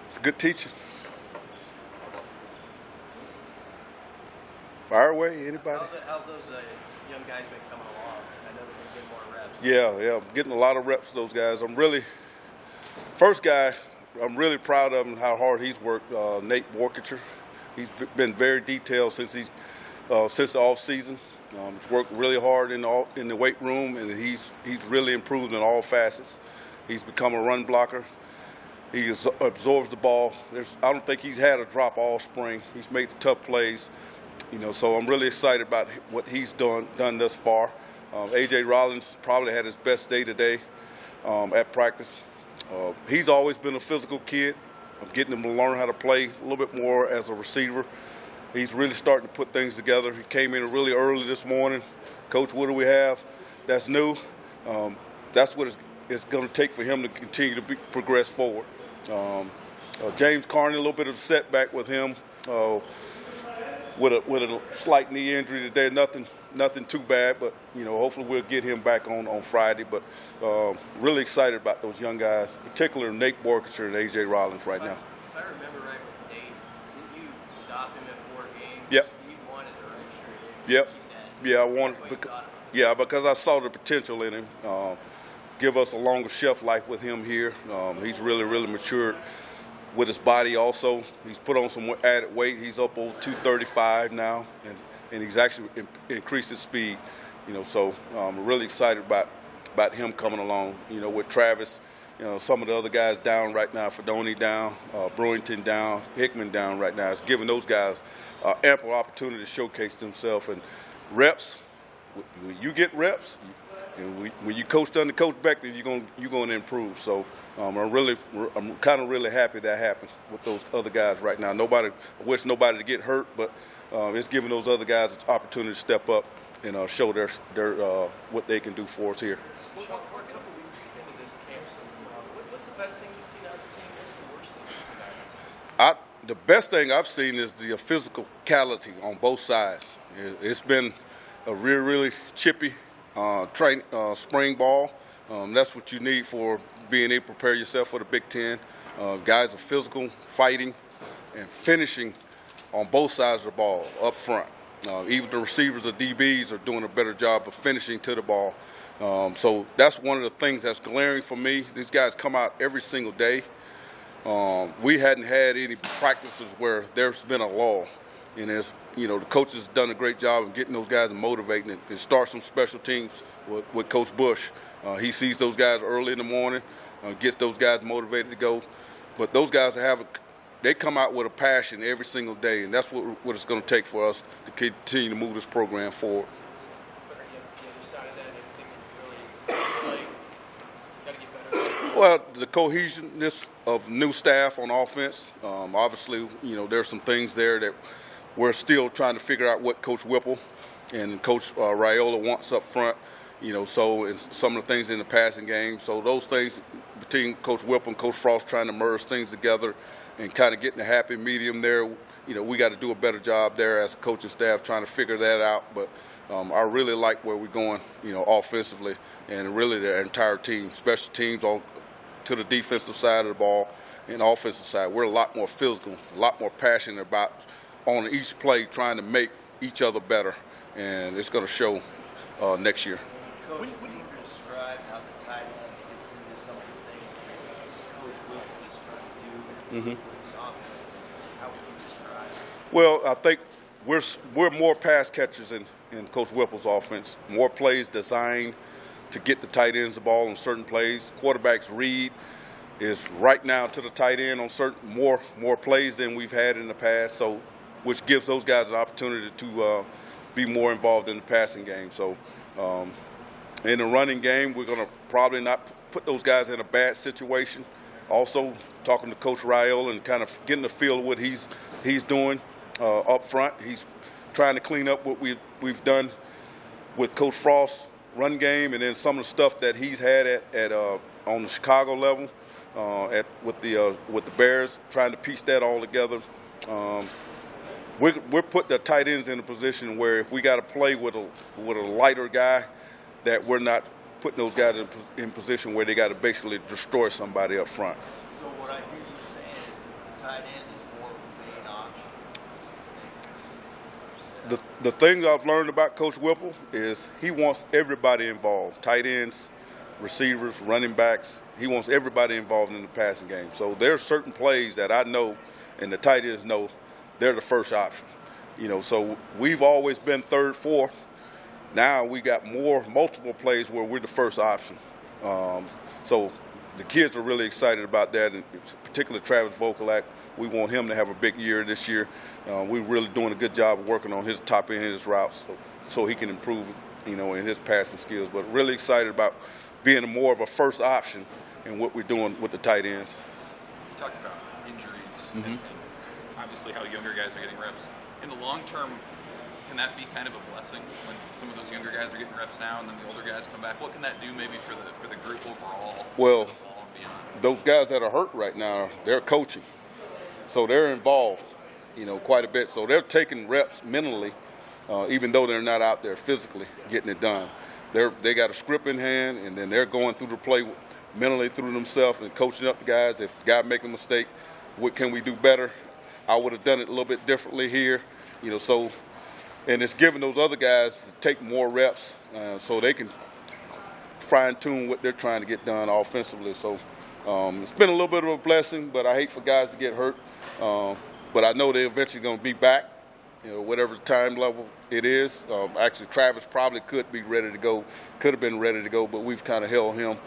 It's a good teacher. Fire away, anybody? How have those young guys been coming along? I know they've been getting more reps. Yeah, I'm getting a lot of reps, those guys. First guy, I'm really proud of him, how hard he's worked, Nate Borkacher. He's been very detailed since the off season. He's worked really hard in the weight room, and he's really improved in all facets. He's become a run blocker. He absorbs the ball. I don't think he's had a drop all spring. He's made the tough plays. So I'm really excited about what he's done thus far. A.J. Rollins probably had his best day today at practice. He's always been a physical kid. I'm getting him to learn how to play a little bit more as a receiver. He's really starting to put things together. He came in really early this morning. Coach, what do we have that's new? That's what it's going to take for him to continue to progress forward. James Carney, a little bit of a setback with him. With a slight knee injury today, nothing too bad, but hopefully we'll get him back on Friday. But really excited about those young guys, particularly Nate Borkacher and A.J. Rollins right now. If I remember right with Nate, didn't you stop him at 4 games? Yep. You wanted the right shirt. Yep. Yeah, I wanted. Because I saw the potential in him. Give us a longer shelf life with him here. He's really matured with his body also. He's put on some added weight. He's up over 235 now, and he's actually increased his speed. So I'm really excited about him coming along. With Travis, some of the other guys down right now, Fedoni down, Brewington down, Hickman down right now. It's giving those guys ample opportunity to showcase themselves. And reps, when you get reps, and when you coach under Coach Beckton, you're going to improve. So I'm kind of really happy that happened with those other guys right now. I wish nobody to get hurt, but it's giving those other guys an opportunity to step up and show their what they can do for us here. We're a couple weeks into this camp so far. What's the best thing you've seen out of the team? What's the worst thing you've seen out of the team? The best thing I've seen is the physicality on both sides. It's been a really chippy spring ball. That's what you need for being able to prepare yourself for the Big Ten. Guys are physical, fighting, and finishing on both sides of the ball up front. Even the receivers, the DBs, are doing a better job of finishing to the ball. So that's one of the things that's glaring for me. These guys come out every single day. We hadn't had any practices where there's been a lull. And the coaches done a great job of getting those guys and motivating it. It starts from special teams with Coach Bush. He sees those guys early in the morning, gets those guys motivated to go. But those guys they come out with a passion every single day, and that's what it's going to take for us to continue to move this program forward. But are you on the other side of that? Anything that you really got to get better? Well, the cohesiveness of new staff on offense. Obviously, there's some things there that we're still trying to figure out what Coach Whipple and Coach Raiola wants up front. And some of the things in the passing game. So those things between Coach Whipple and Coach Frost trying to merge things together and kind of getting a happy medium there. We got to do a better job there as a coaching staff trying to figure that out. But I really like where we're going, offensively, and really the entire team, special teams to the defensive side of the ball and offensive side. We're a lot more physical, a lot more passionate about on each play trying to make each other better, and it's going to show next year. Coach, would you describe how the tight end fits into some of the things that Coach Wilson is trying to do with the offense? How would you describe it? Well, I think we're more pass catchers in Coach Whipple's offense. More plays designed to get the tight ends the ball on certain plays. Quarterback's read is right now to the tight end on certain more plays than we've had in the past. So, which gives those guys an opportunity to be more involved in the passing game. So, in the running game, we're going to probably not put those guys in a bad situation. Also, talking to Coach Raiola and kind of getting the feel of what he's doing up front. He's trying to clean up what we've done with Coach Frost's run game, and then some of the stuff that he's had at on the Chicago level with the Bears, trying to piece that all together. We're putting the tight ends in a position where if we got to play with a lighter guy, that we're not putting those guys in position where they got to basically destroy somebody up front. So what I hear you saying is that tight end is more of a main option? The thing I've learned about Coach Whipple is he wants everybody involved, tight ends, receivers, running backs. He wants everybody involved in the passing game. So there's certain plays that I know and the tight ends know they're the first option. So we've always been third, fourth. Now we got multiple plays where we're the first option. So the kids are really excited about that, and particularly Travis Vokalak. We want him to have a big year this year. We're really doing a good job of working on his top end of his routes so he can improve, in his passing skills. But really excited about being more of a first option in what we're doing with the tight ends. You talked about injuries and obviously how younger guys are getting reps. In the long term, can that be kind of a blessing when some of those younger guys are getting reps now and then the older guys come back? What can that do maybe for the group overall? Well, for the fall and beyond? those guys that are hurt right now, they're coaching. So they're involved, quite a bit. So they're taking reps mentally, even though they're not out there physically getting it done. They got a script in hand, and then they're going through the play mentally through themselves and coaching up the guys. If the guy make a mistake, what can we do better? I would have done it a little bit differently here, and it's giving those other guys to take more reps so they can fine-tune what they're trying to get done offensively. So it's been a little bit of a blessing, but I hate for guys to get hurt. But I know they're eventually going to be back, whatever the time level it is. Actually, Travis probably could have been ready to go, but we've kind of held him,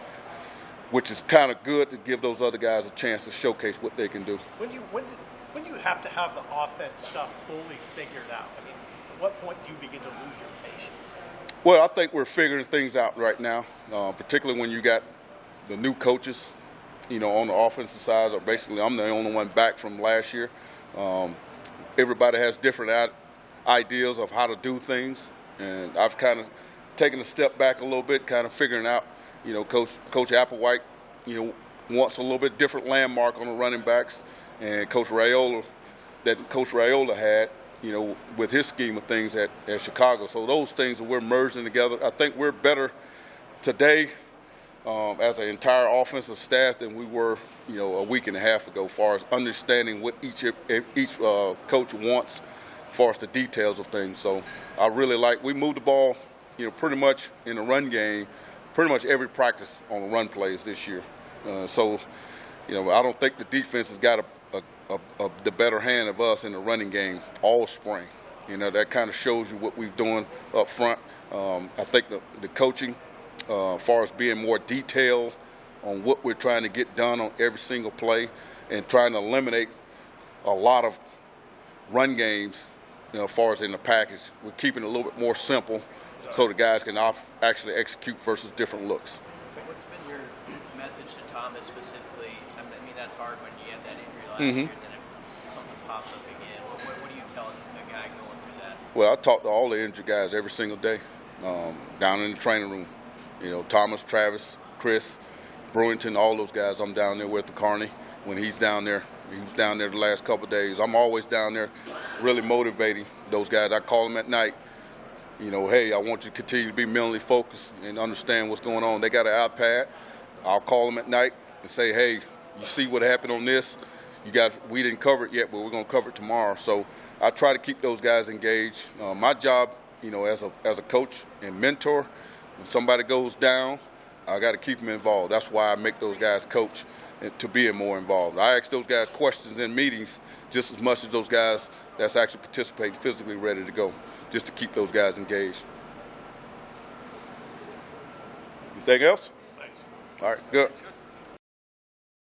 which is kind of good to give those other guys a chance to showcase what they can do. When do you have to have the offense stuff fully figured out? I mean, at what point do you begin to lose your patience? Well, I think we're figuring things out right now, particularly when you got the new coaches, on the offensive side. Basically, I'm the only one back from last year. Everybody has different ideas of how to do things, and I've kind of taken a step back a little bit, kind of figuring out, Coach Applewhite, wants a little bit different landmark on the running backs, and Coach Raiola had, with his scheme of things at Chicago. So those things that we're merging together, I think we're better today as an entire offensive staff than we were, a week and a half ago, as far as understanding what each coach wants, as far as the details of things. So I really we moved the ball, pretty much in the run game, pretty much every practice on the run plays this year. So I don't think the defense has got the better hand of us in the running game all spring. That kind of shows you what we're doing up front. I think the coaching, as far as being more detailed on what we're trying to get done on every single play and trying to eliminate a lot of run games, as far as in the package. We're keeping it a little bit more simple so the guys can actually execute versus different looks. What's been your message to Thomas specifically? I mean, that's hard when you had that injury last year, then if something pops up again. What do you tell a guy going through that? Well, I talk to all the injured guys every single day down in the training room. Thomas, Travis, Chris, Brewington, all those guys. I'm down there with the Carney when he's down there. He was down there the last couple of days. I'm always down there really motivating those guys. I call them at night. Hey, I want you to continue to be mentally focused and understand what's going on. They got an iPad. I'll call them at night and say, hey, you see what happened on this? We didn't cover it yet, but we're going to cover it tomorrow. So I try to keep those guys engaged. My job, as a coach and mentor, when somebody goes down, I got to keep them involved. That's why I make those guys coach to being more involved. I ask those guys questions in meetings just as much as those guys that's actually participating physically ready to go, just to keep those guys engaged. Anything else? Thanks. All right, good.